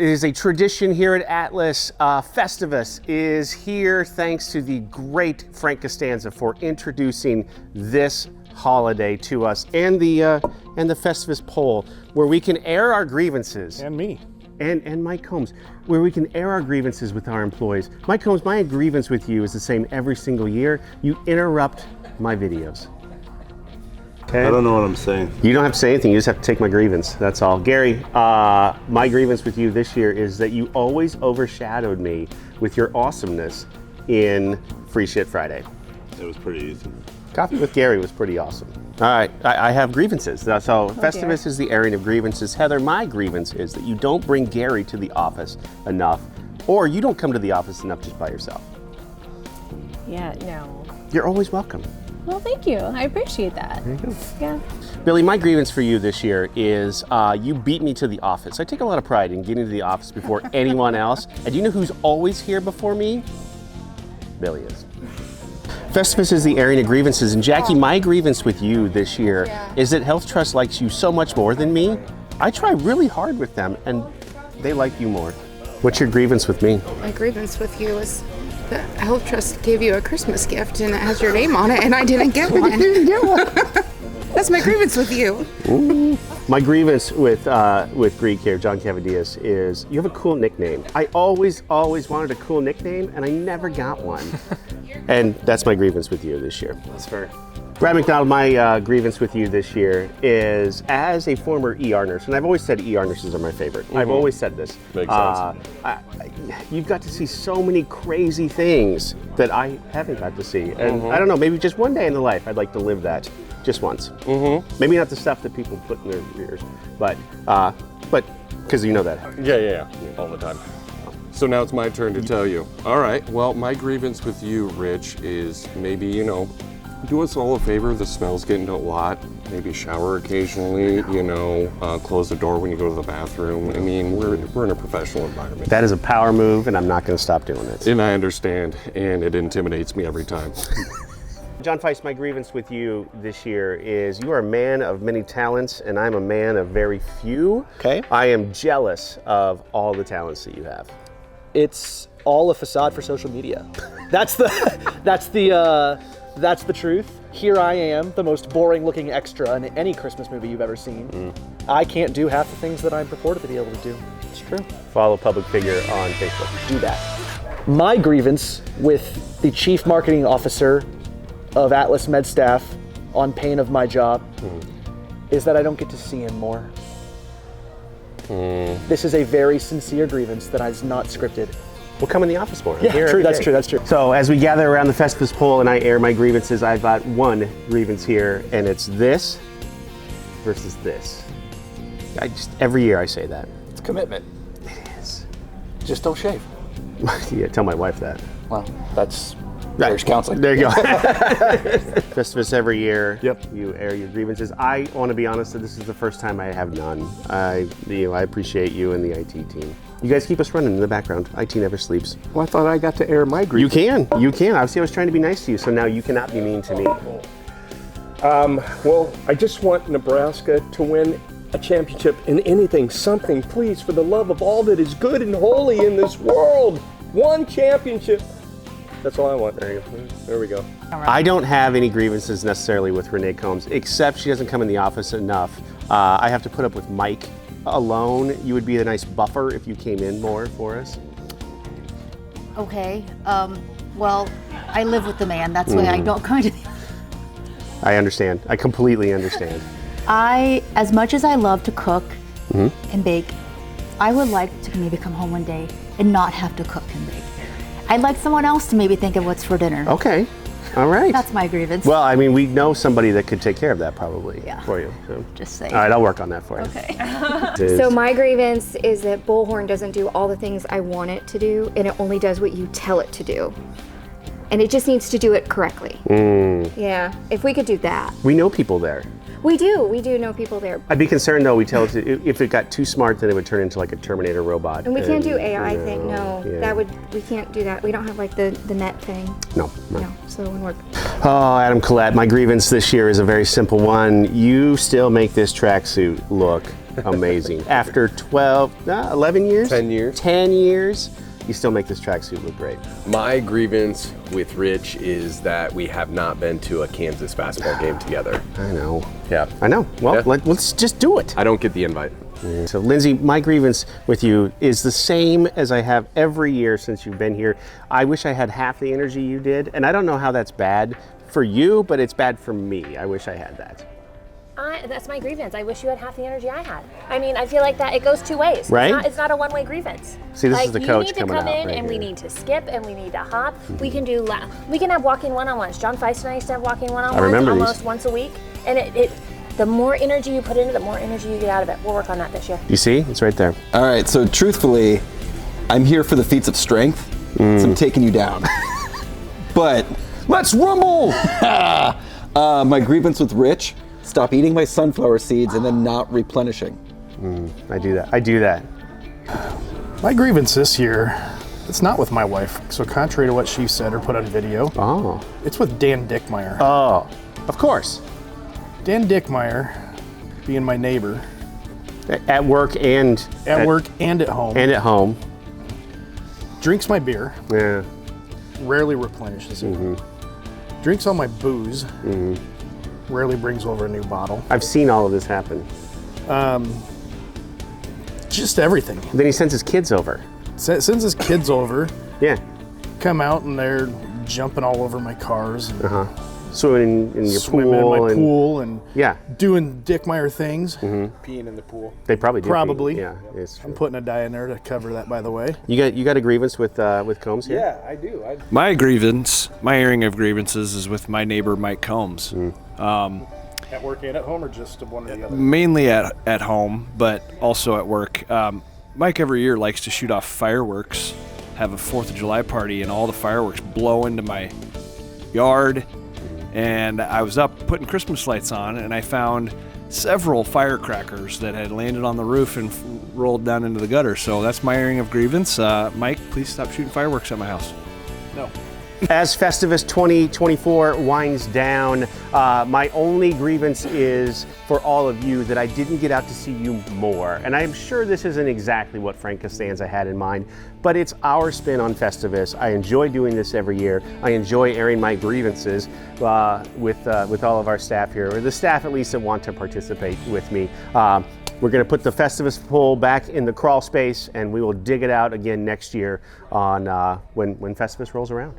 It is a tradition here at Atlas. Festivus is here thanks to the great Frank Costanza for introducing this holiday to us, and the Festivus poll, where we can air our grievances. And me. And Mike Combs, where we can air our grievances with our employees. Mike Combs, my grievance with you is the same every single year. You interrupt my videos. Okay. I don't know what I'm saying. You don't have to say anything, you just have to take my grievance, that's all. Gary, my grievance with you this year is that you always overshadowed me with your awesomeness in Free Shit Friday. It was pretty easy. Coffee with Gary was pretty awesome. All right, I have grievances. So Festivus is the airing of grievances. Heather, my grievance is that you don't bring Gary to the office enough, or you don't come to the office enough just by yourself. Yeah, no. You're always welcome. Well, thank you. I appreciate that. There you go. Yeah. Billy, my grievance for you this year is you beat me to the office. I take a lot of pride in getting to the office before anyone else. And do you know who's always here before me? Billy is. Festivus is the airing of grievances. And Jackie, my grievance with you this year is that Health Trust likes you so much more than me. I try really hard with them and they like you more. What's your grievance with me? My grievance with you is the Health Trust gave you a Christmas gift and it has your name on it and I didn't get one. That's my grievance with you. Ooh. My grievance with Greek here, John Cavadias, is you have a cool nickname. I always wanted a cool nickname and I never got one. And that's my grievance with you this year. That's fair. Brad McDonald, my grievance with you this year is, as a former ER nurse, and I've always said ER nurses are my favorite. I've always said this. Makes sense. You've got to see so many crazy things that I haven't got to see. And I don't know, maybe just one day in the life I'd like to live that just once. Maybe not the stuff that people put in their ears, but because you know that. Yeah, all the time. So now it's my turn to tell you. All right, well, my grievance with you, Rich, is maybe, do us all a favor. The smell's getting a lot. Maybe shower occasionally, close the door when you go to the bathroom. I mean, we're in a professional environment. That is a power move, and I'm not going to stop doing it. And I understand, and it intimidates me every time. John Feist, my grievance with you this year is you are a man of many talents, and I'm a man of very few. Okay. I am jealous of all the talents that you have. It's all a facade for social media. That's the truth. Here I am, the most boring looking extra in any Christmas movie you've ever seen. I can't do half the things that I'm purported to be able to do. It's true. Follow public figure on Facebook. Do that. My grievance with the chief marketing officer of Atlas MedStaff, on pain of my job, is that I don't get to see him more. This is a very sincere grievance that is not scripted. We'll come in the office more. Yeah, true, that's true. So as we gather around the Festivus poll and I air my grievances, I've got one grievance here, and it's this versus this. Every year I say that. It's commitment. It is. Just don't shave. Yeah, tell my wife that. Well, that's marriage counseling. There you go. Festivus every year. Yep. You air your grievances. I want to be honest that this is the first time I have none. I appreciate you and the IT team. You guys keep us running in the background. IT never sleeps. Well, I thought I got to air my grievance. You can. Obviously, I was trying to be nice to you, so now you cannot be mean to me. Well, I just want Nebraska to win a championship in anything, something, please, for the love of all that is good and holy in this world. One championship. That's all I want. There you go. There we go. I don't have any grievances necessarily with Renee Combs, except she doesn't come in the office enough. I have to put up with Mike alone. You would be a nice buffer if you came in more for us. Okay. Well, I live with the man. That's why I don't come to the... I understand. I completely understand. As much as I love to cook and bake, I would like to maybe come home one day and not have to cook and bake. I'd like someone else to maybe think of what's for dinner. Okay. All right. That's my grievance. Well, I mean, we know somebody that could take care of that probably for you. So. Just saying. All right, I'll work on that for you. Okay. So my grievance is that Bullhorn doesn't do all the things I want it to do, and it only does what you tell it to do. And it just needs to do it correctly. Yeah, if we could do that. We know people there. We do know people there. I'd be concerned though, we tell it to, if it got too smart, then it would turn into like a Terminator robot. And we can't do AI thing, no. Yeah. We can't do that. We don't have like the net thing. No. So it wouldn't work. Oh, Adam Collette, my grievance this year is a very simple one. You still make this tracksuit look Amazing. After 11 years? 10 years. 10 years, you still make this tracksuit look great. My grievance with Rich is that we have not been to a Kansas basketball game together. I know. Yeah. I know. Well, Yeah. let's just do it. I don't get the invite. So, Lindsay, my grievance with you is the same as I have every year since you've been here. I wish I had half the energy you did, and I don't know how that's bad for you, but it's bad for me. I wish I had that. That's my grievance. I wish you had half the energy I had. I mean, I feel like that it goes two ways. Right? It's not a one-way grievance. See, this like, is the coach you need to coming come out in right and we here. need to skip and we need to hop. We can do we can have walking one-on-ones. John Feist and I used to have walking one-on-ones remember these. almost once a week. And the more energy you put into it, the more energy you get out of it. We'll work on that this year. You see? It's right there. All right, so truthfully, I'm here for the feats of strength, so I'm taking you down. But let's rumble! My grievance with Rich, stop eating my sunflower seeds and then not replenishing. I do that. My grievance this year, it's not with my wife. So contrary to what she said or put on video, it's with Dan Dickmeyer. Oh, of course. Dan Dickmeyer, being my neighbor. At work and At work and at home. And at home. Drinks my beer. Yeah. Rarely replenishes it. Drinks all my booze. Rarely brings over a new bottle. I've seen all of this happen. Just everything. Then he sends his kids over. Sends his kids over. Yeah. Come out and they're jumping all over my cars. And Swimming in your swimming pool. in my pool and Yeah. doing Dickmeyer things. Peeing in the pool. They probably do. Probably. Yeah, it's true. I'm putting a die in there to cover that, by the way. You got a grievance with Combs here? Yeah, I do. My airing of grievances is with my neighbor Mike Combs. At work and at home, or just one or the other? Mainly at home, but also at work. Mike every year likes to shoot off fireworks, have a 4th of July party, and all the fireworks blow into my yard. And I was up putting Christmas lights on, and I found several firecrackers that had landed on the roof and rolled down into the gutter. So that's my airing of grievance. Mike, please stop shooting fireworks at my house. No. As Festivus 2024 winds down, my only grievance is for all of you that I didn't get out to see you more. And I'm sure this isn't exactly what Frank Costanza had in mind, but it's our spin on Festivus. I enjoy doing this every year. I enjoy airing my grievances with all of our staff here, or the staff at least that want to participate with me. We're going to put the Festivus poll back in the crawl space, and we will dig it out again next year on when Festivus rolls around.